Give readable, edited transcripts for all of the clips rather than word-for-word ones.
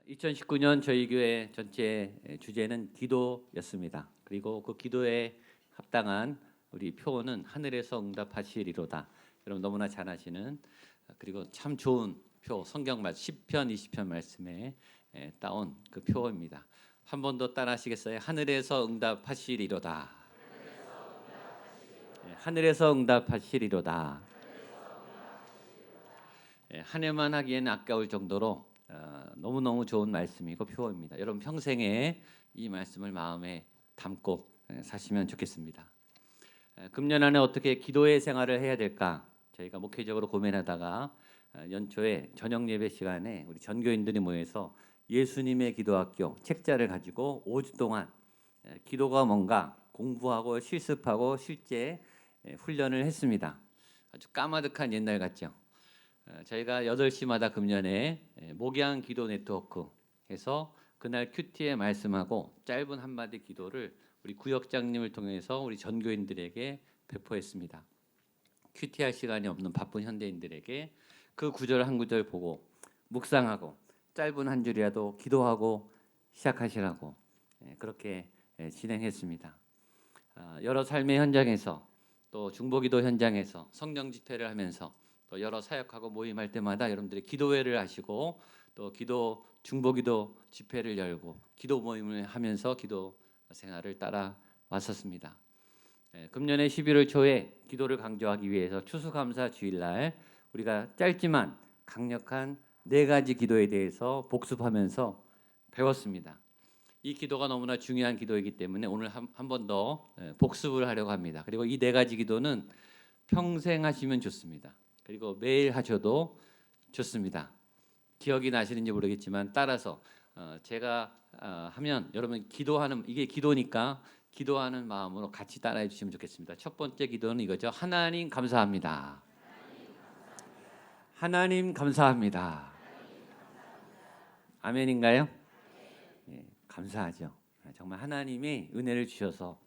2019년 저희 교회 전체 주제는 기도였습니다. 그리고 그 기도에 합당한 우리 표어는 하늘에서 응답하시리로다. 여러분 너무나 잘 아시는 그리고 참 좋은 표 성경 말씀 10편 20편 말씀에 따온 그 표어입니다. 한 번 더 따라하시겠어요? 하늘에서 응답하시리로다. 하늘에서 응답하시리로다. 한 해만 하기에는 아까울 정도로 너무너무 좋은 말씀이고 표어입니다. 여러분 평생에 이 말씀을 마음에 담고 사시면 좋겠습니다. 금년 안에 어떻게 기도의 생활을 해야 될까? 저희가 목회적으로 고민하다가 연초에 저녁 예배 시간에 우리 전교인들이 모여서 예수님의 기도학교 책자를 가지고 5주 동안 기도가 뭔가 공부하고 실습하고 실제 훈련을 했습니다. 아주 까마득한 옛날 같죠? 저희가 8시마다 금년에 목양 기도 네트워크 해서 그날 큐티에 말씀하고 짧은 한마디 기도를 우리 구역장님을 통해서 우리 전교인들에게 배포했습니다. 큐티할 시간이 없는 바쁜 현대인들에게 그 구절 한 구절 보고 묵상하고 짧은 한 줄이라도 기도하고 시작하시라고 그렇게 진행했습니다. 여러 삶의 현장에서 또 중보기도 현장에서 성령 집회를 하면서 또 여러 사역하고 모임할 때마다 여러분들이 기도회를 하시고 또 기도 중보기도 집회를 열고 기도 모임을 하면서 기도 생활을 따라 왔었습니다. 금년의 11월 초에 기도를 강조하기 위해서 추수감사 주일날 우리가 짧지만 강력한 4가지 기도에 대해서 복습하면서 배웠습니다. 이 기도가 너무나 중요한 기도이기 때문에 오늘 한 번 더 복습을 하려고 합니다. 그리고 이 4가지 기도는 평생 하시면 좋습니다. 그리고 매일 하셔도 좋습니다. 기억이 나시는지 모르겠지만 따라서 제가 하면 여러분 기도하는 이게 기도니까 기도하는 마음으로 같이 따라해 주시면 좋겠습니다. 첫 번째 기도는 이거죠. 하나님 감사합니다. 하나님 감사합니다. 아멘인가요? 예, 감사하죠. 정말 하나님이 은혜를 주셔서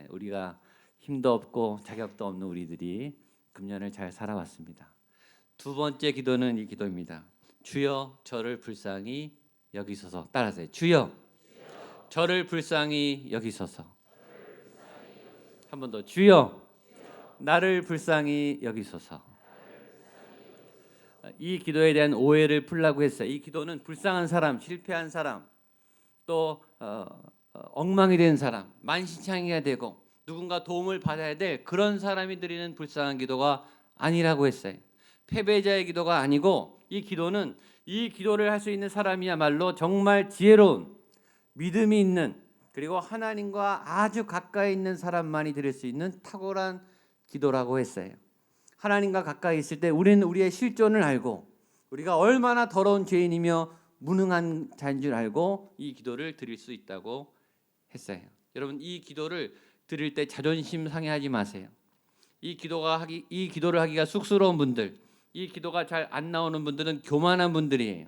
우리가 힘도 없고 자격도 없는 우리들이 금년을 잘 살아왔습니다. 두 번째 기도는 이 기도입니다. 주여 저를 불쌍히 여기소서. 따라하세요. 주여 저를 불쌍히 여기소서. 한 번 더. 주여 나를 불쌍히 여기소서. 이 기도에 대한 오해를 풀라고 했어요. 이 기도는 불쌍한 사람, 실패한 사람, 또 엉망이 된 사람, 만신창이가 되고 누군가 도움을 받아야 될 그런 사람이 드리는 불쌍한 기도가 아니라고 했어요. 패배자의 기도가 아니고 이 기도는 이 기도를 할 수 있는 사람이야말로 정말 지혜로운 믿음이 있는 그리고 하나님과 아주 가까이 있는 사람만이 드릴 수 있는 탁월한 기도라고 했어요. 하나님과 가까이 있을 때 우리는 우리의 실존을 알고 우리가 얼마나 더러운 죄인이며 무능한 자인 줄 알고 이 기도를 드릴 수 있다고 했어요. 여러분 이 기도를 드릴 때 자존심 상해하지 마세요. 이 기도를 하기가 쑥스러운 분들, 이 기도가 잘 안 나오는 분들은 교만한 분들이에요.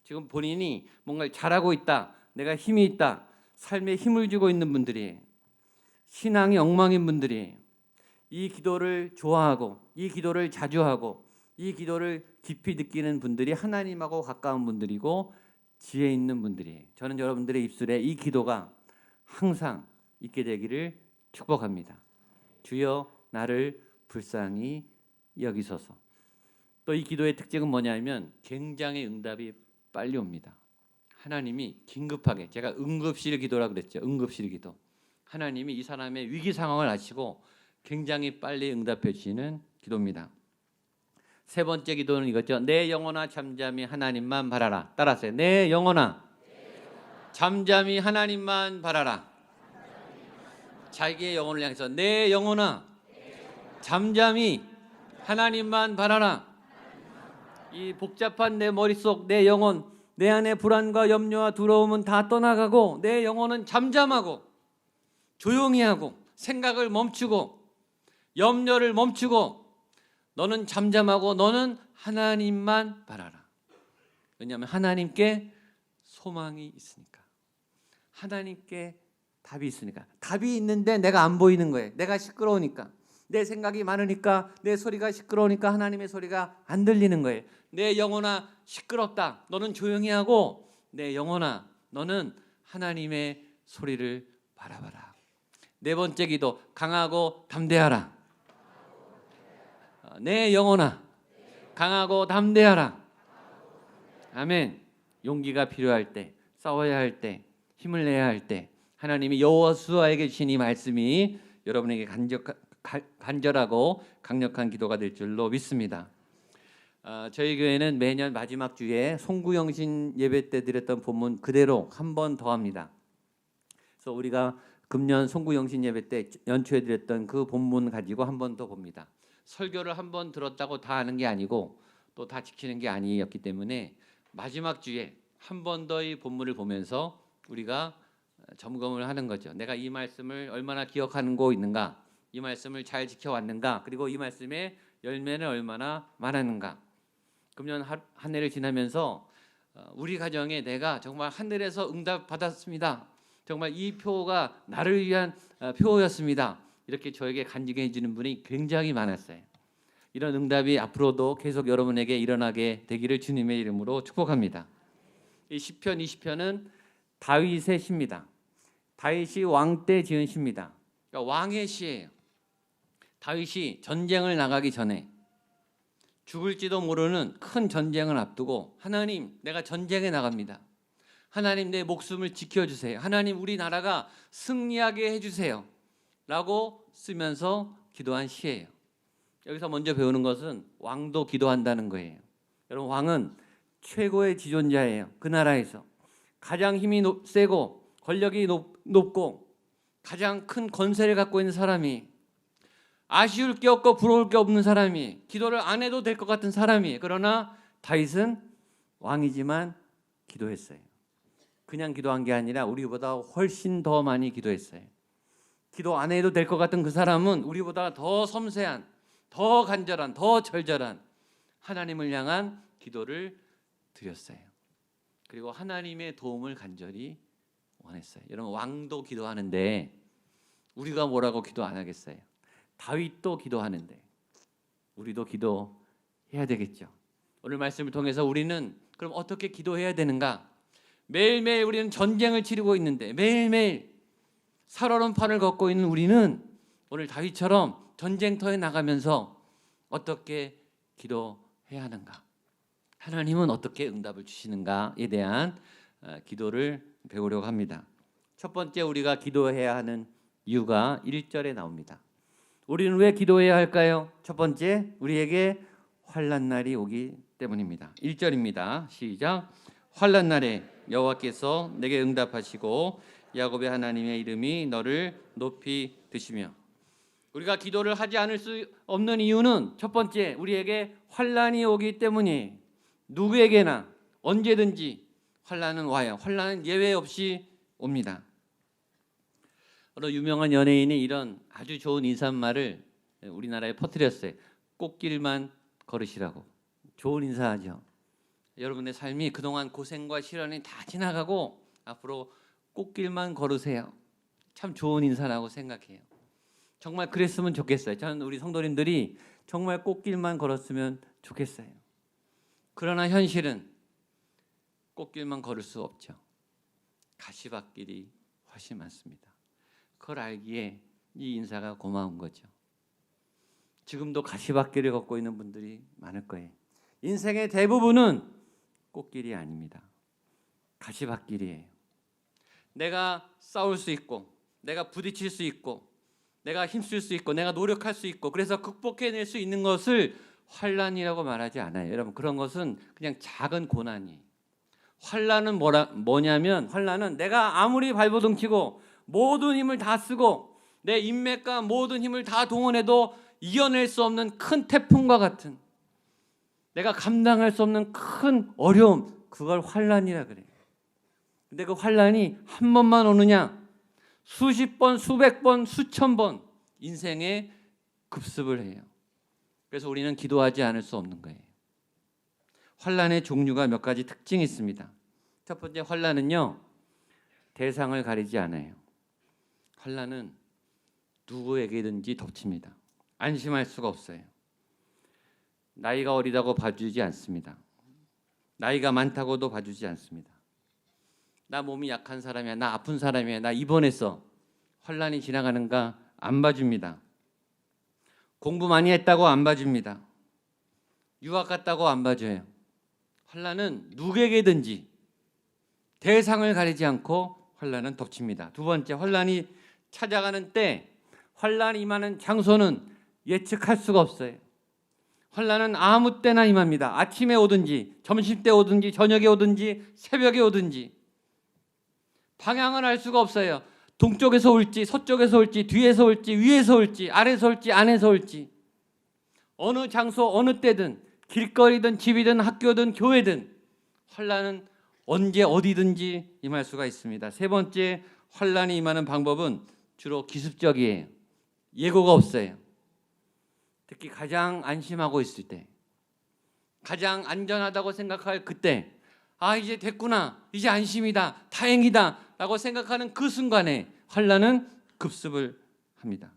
지금 본인이 뭔가를 잘하고 있다, 내가 힘이 있다, 삶에 힘을 주고 있는 분들이에요. 신앙이 엉망인 분들이에요. 이 기도를 좋아하고 이 기도를 자주 하고 이 기도를 깊이 느끼는 분들이 하나님하고 가까운 분들이고 지혜 있는 분들이에요. 저는 여러분들의 입술에 이 기도가 항상 있게 되기를 축복합니다. 주여 나를 불쌍히 여기소서. 또 이 기도의 특징은 뭐냐면 굉장히 응답이 빨리 옵니다. 하나님이 긴급하게, 제가 응급실 기도라 그랬죠. 응급실 기도. 하나님이 이 사람의 위기 상황을 아시고 굉장히 빨리 응답해 주시는 기도입니다. 세 번째 기도는 이거죠. 내 영혼아 잠잠히 하나님만 바라라. 따라하세요. 내 영혼아 잠잠히 하나님만 바라라. 자기의 영혼을 향해서 내 영혼아 잠잠히 하나님만 바라라. 이 복잡한 내 머릿속, 내 영혼, 내 안에 불안과 염려와 두려움은 다 떠나가고 내 영혼은 잠잠하고 조용히 하고 생각을 멈추고 염려를 멈추고 너는 잠잠하고 너는 하나님만 바라라. 왜냐하면 하나님께 소망이 있으니까. 하나님께 답이 있으니까. 답이 있는데 내가 안 보이는 거예요. 내가 시끄러우니까. 내 생각이 많으니까 내 소리가 시끄러우니까 하나님의 소리가 안 들리는 거예요. 내 영혼아 시끄럽다. 너는 조용히 하고 내 영혼아, 너는 하나님의 소리를 바라봐라. 네 번째 기도, 강하고 담대하라. 내 영혼아, 강하고 담대하라. 아멘. 용기가 필요할 때, 싸워야 할 때, 힘을 내야 할 때 하나님이 여호수아에게 주신 이 말씀이 여러분에게 간절하고 강력한 기도가 될 줄로 믿습니다. 저희 교회는 매년 마지막 주에 송구영신 예배 때 드렸던 본문 그대로 한 번 더 합니다. 그래서 우리가 금년 송구영신 예배 때 연초에 드렸던 그 본문 가지고 한 번 더 봅니다. 설교를 한 번 들었다고 다 아는 게 아니고 또 다 지키는 게 아니었기 때문에 마지막 주에 한 번 더 이 본문을 보면서 우리가 점검을 하는 거죠. 내가 이 말씀을 얼마나 기억하고 있는가, 이 말씀을 잘 지켜왔는가, 그리고 이 말씀의 열매는 얼마나 많았는가. 금년 한 해를 지나면서 우리 가정에 내가 정말 하늘에서 응답 받았습니다. 정말 이 표가 나를 위한 표였습니다. 이렇게 저에게 간증해 주는 분이 굉장히 많았어요. 이런 응답이 앞으로도 계속 여러분에게 일어나게 되기를 주님의 이름으로 축복합니다. 이 시편 20편은 다윗의 시입니다. 다윗이 왕 때 지은 시입니다. 그러니까 왕의 시예요. 다윗이 전쟁을 나가기 전에 죽을지도 모르는 큰 전쟁을 앞두고 하나님, 내가 전쟁에 나갑니다. 하나님, 내 목숨을 지켜주세요. 하나님, 우리나라가 승리하게 해주세요. 라고 쓰면서 기도한 시예요. 여기서 먼저 배우는 것은 왕도 기도한다는 거예요. 여러분, 왕은 최고의 지존자예요. 그 나라에서 가장 힘이 세고 권력이 높고 가장 큰 권세를 갖고 있는 사람이, 아쉬울 게 없고 부러울 게 없는 사람이, 기도를 안 해도 될 것 같은 사람이, 그러나 다윗은 왕이지만 기도했어요. 그냥 기도한 게 아니라 우리보다 훨씬 더 많이 기도했어요. 기도 안 해도 될 것 같은 그 사람은 우리보다 더 섬세한, 더 간절한, 더 절절한 하나님을 향한 기도를 드렸어요. 그리고 하나님의 도움을 간절히 원했어요. 여러분, 왕도 기도하는데 우리가 뭐라고 기도 안 하겠어요? 다윗도 기도하는데 우리도 기도해야 되겠죠. 오늘 말씀을 통해서 우리는 그럼 어떻게 기도해야 되는가? 매일매일 우리는 전쟁을 치르고 있는데, 매일매일 살얼음 판을 걷고 있는 우리는 오늘 다윗처럼 전쟁터에 나가면서 어떻게 기도해야 하는가? 하나님은 어떻게 응답을 주시는가에 대한 기도를 배우려고 합니다. 첫 번째, 우리가 기도해야 하는 이유가 1절에 나옵니다. 우리는 왜 기도해야 할까요? 첫 번째, 우리에게 환난 날이 오기 때문입니다. 1절입니다. 시작. 환난 날에 여호와께서 내게 응답하시고 야곱의 하나님의 이름이 너를 높이 드시며. 우리가 기도를 하지 않을 수 없는 이유는 첫 번째, 우리에게 환난이 오기 때문이에요. 누구에게나 언제든지 환난은 와요. 환난은 예외 없이 옵니다. 어느 유명한 연예인이 이런 아주 좋은 인사말을 우리나라에 퍼뜨렸어요. 꽃길만 걸으시라고. 좋은 인사하죠. 여러분의 삶이 그동안 고생과 시련이 다 지나가고 앞으로 꽃길만 걸으세요. 참 좋은 인사라고 생각해요. 정말 그랬으면 좋겠어요. 저는 우리 성도님들이 정말 꽃길만 걸었으면 좋겠어요. 그러나 현실은 꽃길만 걸을 수 없죠. 가시밭길이 훨씬 많습니다. 그걸 알기에 이 인사가 고마운 거죠. 지금도 가시밭길을 걷고 있는 분들이 많을 거예요. 인생의 대부분은 꽃길이 아닙니다. 가시밭길이에요. 내가 싸울 수 있고, 내가 부딪힐 수 있고, 내가 힘쓸 수 있고, 내가 노력할 수 있고, 그래서 극복해낼 수 있는 것을 환난이라고 말하지 않아요. 여러분, 그런 것은 그냥 작은 고난이에요. 환난은 뭐냐면, 환난은 내가 아무리 발버둥치고 모든 힘을 다 쓰고 내 인맥과 모든 힘을 다 동원해도 이겨낼 수 없는 큰 태풍과 같은, 내가 감당할 수 없는 큰 어려움, 그걸 환난이라 그래요. 근데 그 환난이 한 번만 오느냐? 수십 번, 수백 번, 수천 번 인생에 급습을 해요. 그래서 우리는 기도하지 않을 수 없는 거예요. 환난의 종류가 몇 가지 특징이 있습니다. 첫 번째, 환난은요, 대상을 가리지 않아요. 환난은 누구에게든지 덮칩니다. 안심할 수가 없어요. 나이가 어리다고 봐주지 않습니다. 나이가 많다고도 봐주지 않습니다. 나 몸이 약한 사람이야, 나 아픈 사람이야, 나 입원했어. 환란이 지나가는가 안 봐줍니다. 공부 많이 했다고 안 봐줍니다. 유학 갔다고 안 봐줘요. 환란은 누구에게든지 대상을 가리지 않고 환란은 덮칩니다. 두 번째, 환란이 찾아가는 때, 환란이 임하는 장소는 예측할 수가 없어요. 환란은 아무 때나 임합니다. 아침에 오든지 점심때 오든지 저녁에 오든지 새벽에 오든지 방향은 알 수가 없어요. 동쪽에서 올지 서쪽에서 올지 뒤에서 올지 위에서 올지 아래에서 올지 안에서 올지, 어느 장소 어느 때든 길거리든 집이든 학교든 교회든 환란은 언제 어디든지 임할 수가 있습니다. 세 번째, 환란이 임하는 방법은 주로 기습적이에요. 예고가 없어요. 특히 가장 안심하고 있을 때, 가장 안전하다고 생각할 그때, 아 이제 됐구나, 이제 안심이다, 다행이다 라고 생각하는 그 순간에 환란은 급습을 합니다.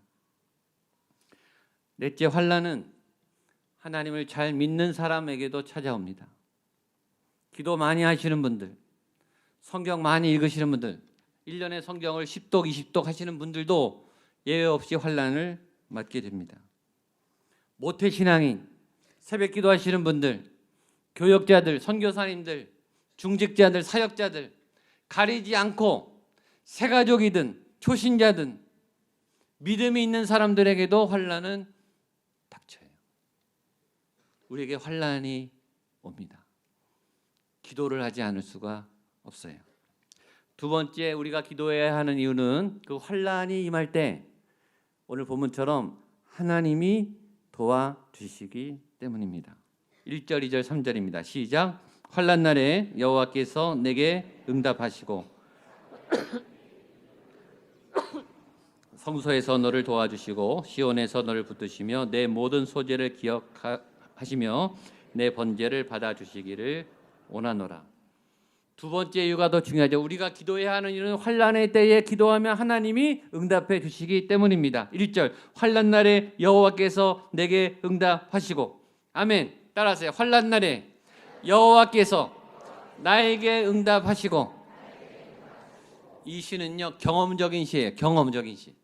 넷째, 환란은 하나님을 잘 믿는 사람에게도 찾아옵니다. 기도 많이 하시는 분들, 성경 많이 읽으시는 분들, 1년에 성경을 10독 20독 하시는 분들도 예외 없이 환란을 맞게 됩니다. 모태신앙인, 새벽기도 하시는 분들, 교역자들, 선교사님들, 중직자들, 사역자들 가리지 않고 새가족이든 초신자든 믿음이 있는 사람들에게도 환란은 닥쳐요. 우리에게 환란이 옵니다. 기도를 하지 않을 수가 없어요. 두 번째, 우리가 기도해야 하는 이유는 그 환란이 임할 때 오늘 본문처럼 하나님이 도와주시기 때문입니다. 1절, 2절, 3절입니다. 시작. 환난 날에 여호와께서 내게 응답하시고 성소에서 너를 도와주시고 시온에서 너를 붙드시며 내 모든 소재를 기억하시며 내 번제를 받아주시기를 원하노라. 두 번째 이유가 더 중요하죠. 우리가 기도해야 하는 이유는 환난의 때에 기도하면 하나님이 응답해 주시기 때문입니다. 1절, 환난 날에 여호와께서 내게 응답하시고, 아멘. 따라하세요. 환난 날에 여호와께서 나에게 응답하시고. 이 시는요 경험적인 시예요. 경험적인 시.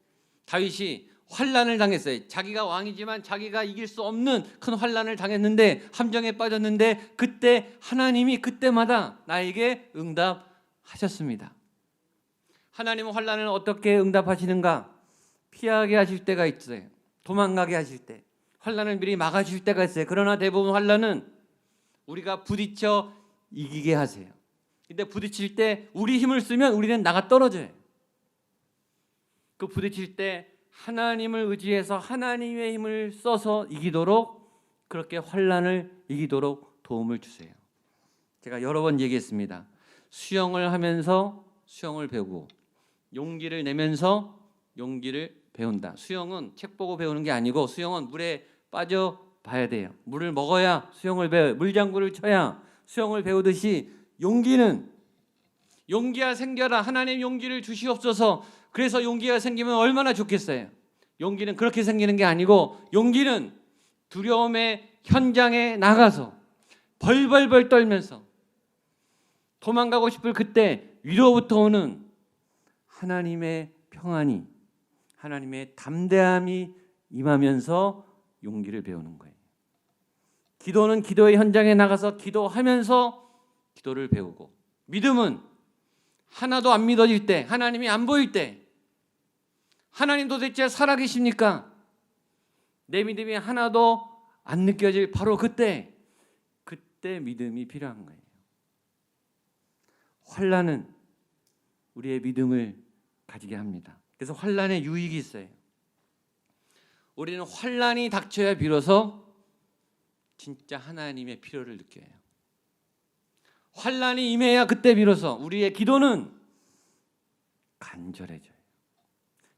다윗이 환난을 당했어요. 자기가 왕이지만 자기가 이길 수 없는 큰 환난을 당했는데, 함정에 빠졌는데, 그때 하나님이 그때마다 나에게 응답하셨습니다. 하나님은 환난을 어떻게 응답하시는가? 피하게 하실 때가 있어요. 도망가게 하실 때, 환난을 미리 막아주실 때가 있어요. 그러나 대부분 환난은 우리가 부딪혀 이기게 하세요. 근데 부딪힐 때 우리 힘을 쓰면 우리는 나가 떨어져요. 그 부딪힐 때 하나님을 의지해서 하나님의 힘을 써서 이기도록, 그렇게 환난을 이기도록 도움을 주세요. 제가 여러 번 얘기했습니다. 수영을 하면서 수영을 배우고 용기를 내면서 용기를 배운다. 수영은 책 보고 배우는 게 아니고 수영은 물에 빠져 봐야 돼요. 물을 먹어야 수영을 배워요. 물장구를 쳐야 수영을 배우듯이 용기는, 용기가 생겨라, 하나님 용기를 주시옵소서. 그래서 용기가 생기면 얼마나 좋겠어요. 용기는 그렇게 생기는 게 아니고, 용기는 두려움의 현장에 나가서 벌벌벌 떨면서 도망가고 싶을 그때 위로부터 오는 하나님의 평안이, 하나님의 담대함이 임하면서 용기를 배우는 거예요. 기도는 기도의 현장에 나가서 기도하면서 기도를 배우고, 믿음은 하나도 안 믿어질 때, 하나님이 안 보일 때, 하나님 도대체 살아계십니까? 내 믿음이 하나도 안 느껴질 바로 그때 믿음이 필요한 거예요. 환난은 우리의 믿음을 가지게 합니다. 그래서 환난에 유익이 있어요. 우리는 환난이 닥쳐야 비로소 진짜 하나님의 필요를 느껴요. 환난이 임해야 그때 비로소 우리의 기도는 간절해져요.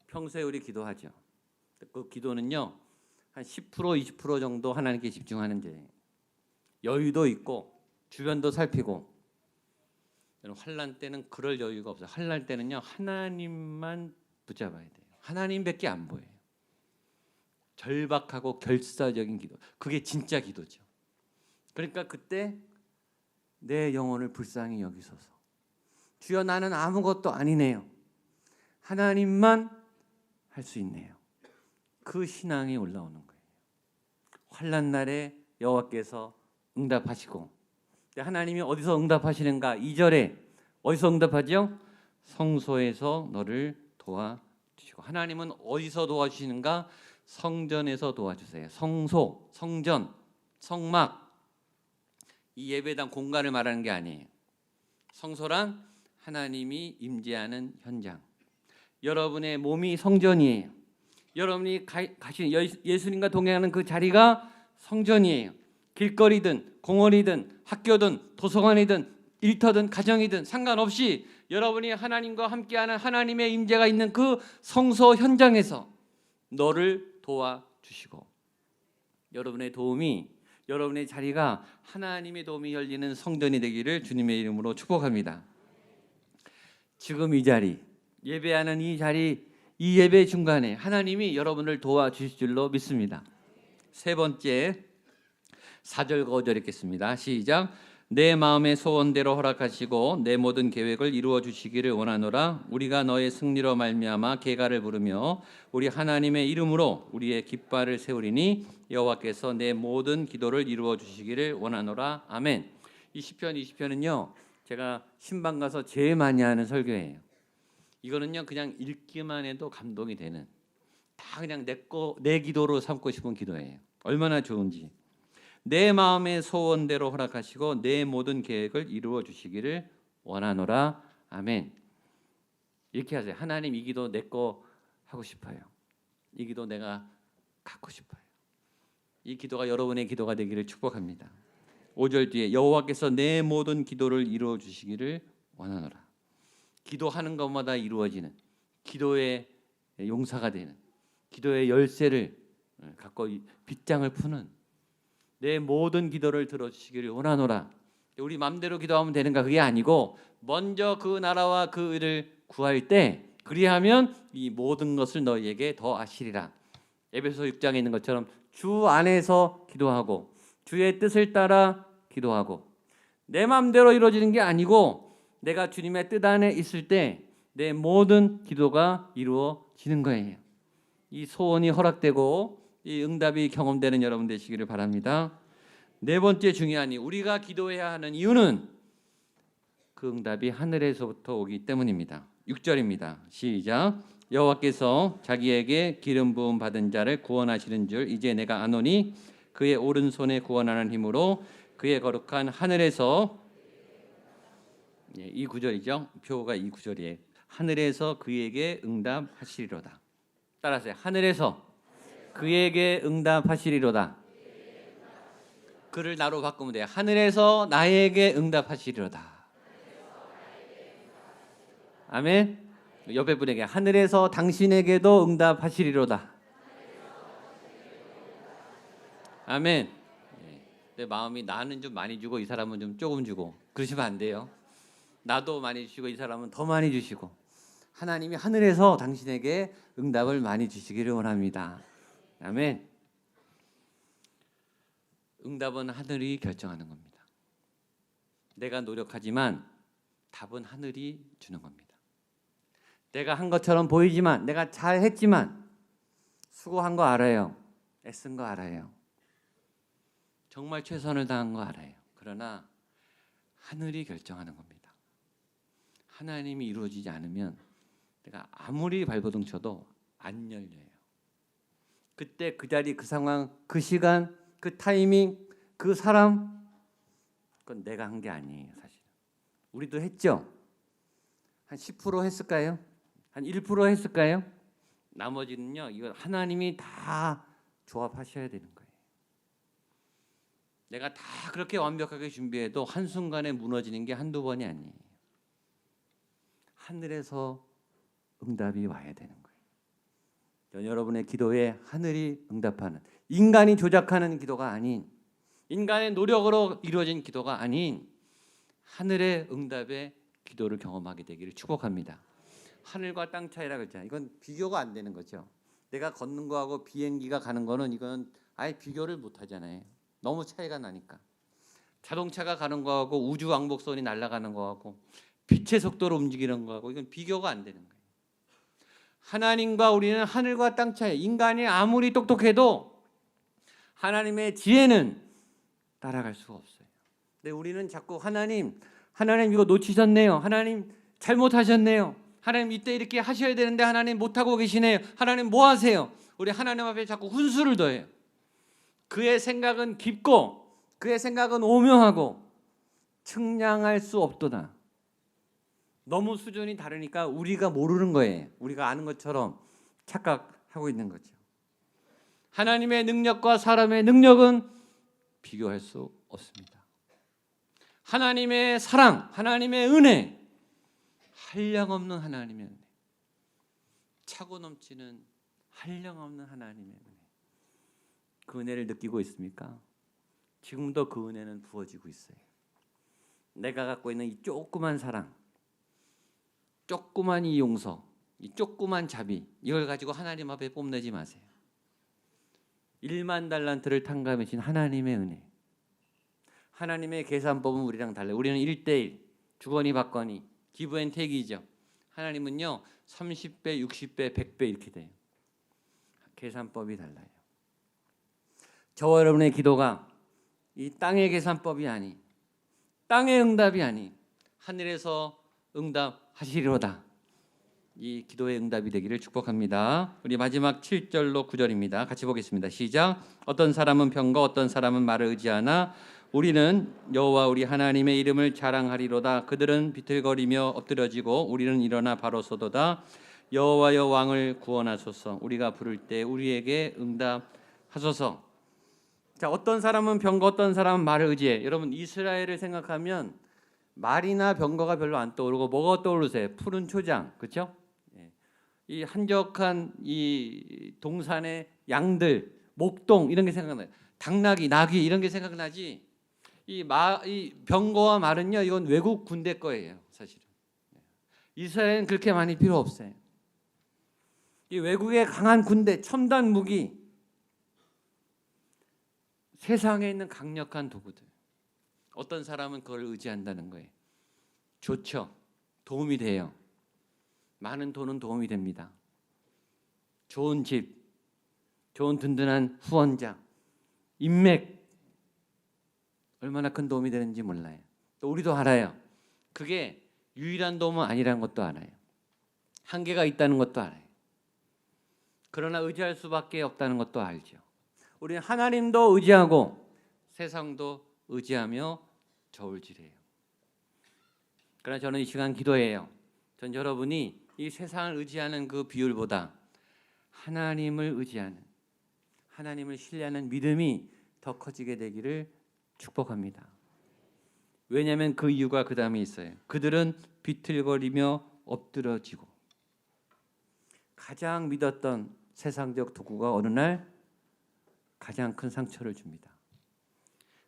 평소에 우리 기도하죠. 그 기도는요 한 10% 20% 정도 하나님께 집중하는 죄예요. 여유도 있고 주변도 살피고. 환난 때는 그럴 여유가 없어요. 환난 때는요 하나님만 붙잡아야 돼요. 하나님밖에 안 보여요. 절박하고 결사적인 기도, 그게 진짜 기도죠. 그러니까 그때 내 영혼을 불쌍히 여기소서, 주여 나는 아무것도 아니네요. 하나님만 할 수 있네요. 그 신앙이 올라오는 거예요. 환난 날에 여호와께서 응답하시고, 하나님이 어디서 응답하시는가? 2절에 어디서 응답하죠? 성소에서 너를 도와주시고. 하나님은 어디서 도와주시는가? 성전에서 도와주세요. 성소, 성전, 성막, 이 예배당 공간을 말하는 게 아니에요. 성소란 하나님이 임재하는 현장. 여러분의 몸이 성전이에요. 여러분이 가신 예수님과 동행하는 그 자리가 성전이에요. 길거리든 공원이든 학교든 도서관이든 일터든 가정이든 상관없이 여러분이 하나님과 함께하는 하나님의 임재가 있는 그 성소 현장에서 너를 도와주시고, 여러분의 도움이, 여러분의 자리가 하나님의 도움이 열리는 성전이 되기를 주님의 이름으로 축복합니다. 지금 이 자리, 예배하는 이 자리, 이 예배 중간에 하나님이 여러분을 도와주실 줄로 믿습니다. 세 번째, 4절 5절 읽겠습니다. 시작. 내 마음의 소원대로 허락하시고 내 모든 계획을 이루어 주시기를 원하노라. 우리가 너의 승리로 말미암아 계가를 부르며 우리 하나님의 이름으로 우리의 깃발을 세우리니 여호와께서 내 모든 기도를 이루어 주시기를 원하노라. 아멘. 이 시편 20편은요, 제가 신방 가서 제일 많이 하는 설교예요. 이거는요 그냥 읽기만 해도 감동이 되는, 다 그냥 내 기도로 삼고 싶은 기도예요. 얼마나 좋은지. 내 마음의 소원대로 허락하시고 내 모든 계획을 이루어 주시기를 원하노라. 아멘. 이렇게 하세요. 하나님, 이 기도 내 거 하고 싶어요. 이 기도 내가 갖고 싶어요. 이 기도가 여러분의 기도가 되기를 축복합니다. 5절 뒤에 여호와께서 내 모든 기도를 이루어 주시기를 원하노라. 기도하는 것마다 이루어지는, 기도의 용사가 되는, 기도의 열쇠를 갖고 빗장을 푸는, 내 모든 기도를 들어주시기를 원하노라. 우리 마음대로 기도하면 되는가? 그게 아니고 먼저 그 나라와 그 의를 구할 때, 그리하면 이 모든 것을 너희에게 더하시리라. 에베소 6장에 있는 것처럼 주 안에서 기도하고 주의 뜻을 따라 기도하고, 내 마음대로 이루어지는 게 아니고 내가 주님의 뜻 안에 있을 때 내 모든 기도가 이루어지는 거예요. 이 소원이 허락되고 이 응답이 경험되는 여러분 되시기를 바랍니다. 네 번째 중요한 이, 우리가 기도해야 하는 이유는 그 응답이 하늘에서부터 오기 때문입니다. 6절입니다. 시작. 여호와께서 자기에게 기름 부음 받은 자를 구원하시는 줄 이제 내가 아노니 그의 오른손에 구원하는 힘으로 그의 거룩한 하늘에서, 이 구절이죠. 표가 이 구절이에요. 하늘에서 그에게 응답하시리로다. 따라하세요. 하늘에서 그에게 응답하시리로다. 그를 나로 바꾸면 돼요. 하늘에서 나에게 응답하시리로다. 아멘. 옆에 분에게 하늘에서 당신에게도 응답하시리로다. 아멘. 내 마음이 나는 좀 많이 주고 이 사람은 좀 조금 주고 그러시면 안 돼요. 나도 많이 주시고 이 사람은 더 많이 주시고, 하나님이 하늘에서 당신에게 응답을 많이 주시기를 원합니다. 아멘. 응답은 하늘이 결정하는 겁니다. 내가 노력하지만 답은 하늘이 주는 겁니다. 내가 한 것처럼 보이지만, 내가 잘했지만, 수고한 거 알아요. 애쓴 거 알아요. 정말 최선을 다한 거 알아요. 그러나 하늘이 결정하는 겁니다. 하나님이 이루어지지 않으면 내가 아무리 발버둥 쳐도 안 열려요. 그때 그 자리, 그 상황, 그 시간, 그 타이밍, 그 사람, 그건 내가 한 게 아니에요. 사실 우리도 했죠. 한 10% 했을까요? 한 1% 했을까요? 나머지는요, 이거 하나님이 다 조합하셔야 되는 거예요. 내가 다 그렇게 완벽하게 준비해도 한순간에 무너지는 게 한두 번이 아니에요. 하늘에서 응답이 와야 되는 거예요. 여러분의 기도에 하늘이 응답하는, 인간이 조작하는 기도가 아닌, 인간의 노력으로 이루어진 기도가 아닌 하늘의 응답의 기도를 경험하게 되기를 축복합니다. 하늘과 땅 차이라고 했잖아요. 이건 비교가 안 되는 거죠. 내가 걷는 거하고 비행기가 가는 거는 이건 아예 비교를 못 하잖아요. 너무 차이가 나니까. 자동차가 가는 거하고 우주 왕복선이 날아가는 거하고 빛의 속도로 움직이는 거하고 이건 비교가 안 되는 거예요. 하나님과 우리는 하늘과 땅 차이. 인간이 아무리 똑똑해도 하나님의 지혜는 따라갈 수가 없어요. 근데 우리는 자꾸 하나님 이거 놓치셨네요. 하나님 잘못하셨네요. 하나님 이때 이렇게 하셔야 되는데 하나님 못하고 계시네요. 하나님 뭐 하세요? 우리 하나님 앞에 자꾸 훈수를 더해요. 그의 생각은 깊고 그의 생각은 오묘하고 측량할 수 없도다. 너무 수준이 다르니까 우리가 모르는 거예요. 우리가 아는 것처럼 착각하고 있는 거죠. 하나님의 능력과 사람의 능력은 비교할 수 없습니다. 하나님의 사랑, 하나님의 은혜, 한량없는 하나님의 은혜, 차고 넘치는 한량없는 하나님의 은혜. 그 은혜를 느끼고 있습니까? 지금도 그 은혜는 부어지고 있어요. 내가 갖고 있는 이 조그만 사랑, 조그만 이 용서, 이 조그만 자비, 이걸 가지고 하나님 앞에 뽐내지 마세요. 1만 달란트를 탕감하신 하나님의 은혜. 하나님의 계산법은 우리랑 달라요. 우리는 1대1, 주거니 받거니, 기브앤테이크이죠. 하나님은요 30배, 60배, 100배 이렇게 돼요. 계산법이 달라요. 저와 여러분의 기도가 이 땅의 계산법이 아닌, 땅의 응답이 아닌 하늘에서 응답하시리로다. 이 기도의 응답이 되기를 축복합니다. 우리 마지막 7절로 9절입니다. 같이 보겠습니다. 시작. 어떤 사람은 병거, 어떤 사람은 말을 의지하나 우리는 여호와 우리 하나님의 이름을 자랑하리로다. 그들은 비틀거리며 엎드려지고 우리는 일어나 바로 서도다. 여호와여 왕을 구원하소서. 우리가 부를 때 우리에게 응답하소서. 자, 어떤 사람은 병거, 어떤 사람은 말을 의지해. 여러분 이스라엘을 생각하면 말이나 병거가 별로 안 떠오르고 뭐가 떠오르세요? 푸른 초장, 그렇죠? 이 한적한 이 동산의 양들, 목동 이런 게 생각나요. 당나귀, 나귀 이런 게 생각나지. 이 병거와 말은요, 이건 외국 군대 거예요, 사실은. 이스라엘은 그렇게 많이 필요 없어요. 이 외국의 강한 군대, 첨단 무기, 세상에 있는 강력한 도구들. 어떤 사람은 그걸 의지한다는 거예요. 좋죠. 도움이 돼요. 많은 돈은 도움이 됩니다. 좋은 집, 좋은 든든한 후원자, 인맥 얼마나 큰 도움이 되는지 몰라요. 또 우리도 알아요. 그게 유일한 도움은 아니라는 것도 알아요. 한계가 있다는 것도 알아요. 그러나 의지할 수밖에 없다는 것도 알죠. 우리는 하나님도 의지하고 세상도 의지하며 저울질해요. 그러나 저는 이 시간 기도해요. 전 여러분이 이 세상을 의지하는 그 비율보다 하나님을 의지하는, 하나님을 신뢰하는 믿음이 더 커지게 되기를 축복합니다. 왜냐하면 그 이유가 그 다음에 있어요. 그들은 비틀거리며 엎드러지고, 가장 믿었던 세상적 도구가 어느 날 가장 큰 상처를 줍니다.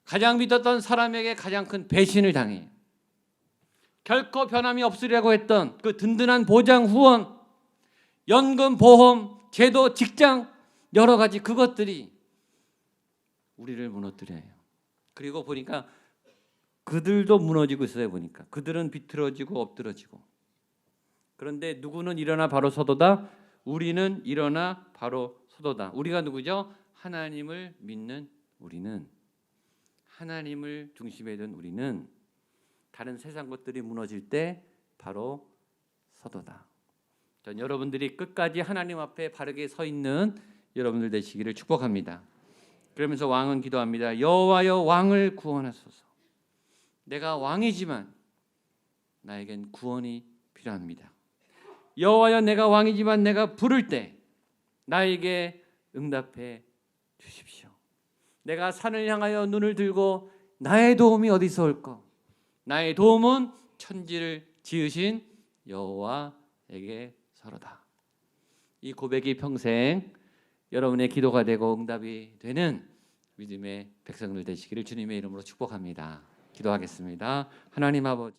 가장 믿었던 사람에게 가장 큰 배신을 당해요. 결코 변함이 없으려고 했던 그 든든한 보장, 후원, 연금, 보험, 제도, 직장 여러 가지 그것들이 우리를 무너뜨려요. 그리고 보니까 그들도 무너지고 있어요. 보니까 그들은 비틀어지고 엎드러지고. 그런데 누구는 일어나 바로 서도다. 우리는 일어나 바로 서도다. 우리가 누구죠? 하나님을 믿는 우리는, 하나님을 중심에 둔 우리는 다른 세상 것들이 무너질 때 바로 서도다. 전 여러분들이 끝까지 하나님 앞에 바르게 서 있는 여러분들 되시기를 축복합니다. 그러면서 왕은 기도합니다. 여호와여 왕을 구원하소서. 내가 왕이지만 나에겐 구원이 필요합니다. 여호와여 내가 왕이지만 내가 부를 때 나에게 응답해 주십시오. 내가 산을 향하여 눈을 들고 나의 도움이 어디서 올까? 나의 도움은 천지를 지으신 여호와에게서로다. 이 고백이 평생 여러분의 기도가 되고 응답이 되는 믿음의 백성들 되시기를 주님의 이름으로 축복합니다. 기도하겠습니다. 하나님 아버지,